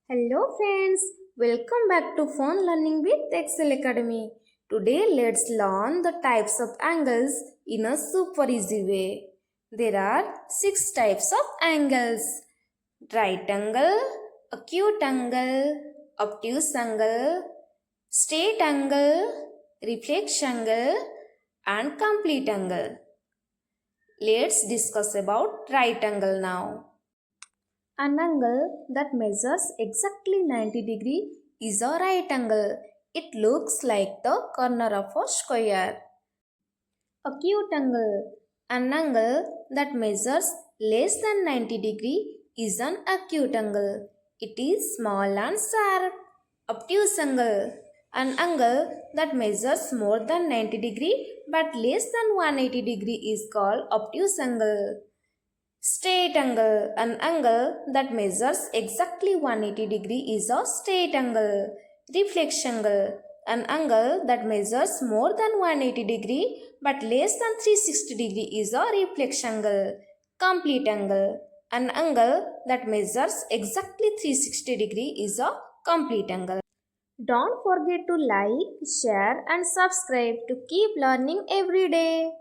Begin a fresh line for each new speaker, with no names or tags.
Hello friends, welcome back to Phone Learning with Excel Academy. Today let's learn the types of angles in a super easy way. There are 6 types of angles: right angle, acute angle, obtuse angle, straight angle, reflex angle and complete angle. Let's discuss about right angle now. An angle that measures exactly 90 degree is a right angle. It looks like the corner of a square. Acute angle. An angle that measures less than 90 degree is an acute angle. It is small and sharp. Obtuse angle. An angle that measures more than 90 degree but less than 180 degree is called obtuse angle. Straight angle. An angle that measures exactly 180 degree is a straight angle. Reflex angle. An angle that measures more than 180 degree but less than 360 degree is a reflex angle. Complete angle. An angle that measures exactly 360 degree is a complete angle. Don't forget to like, share and subscribe to keep learning every day.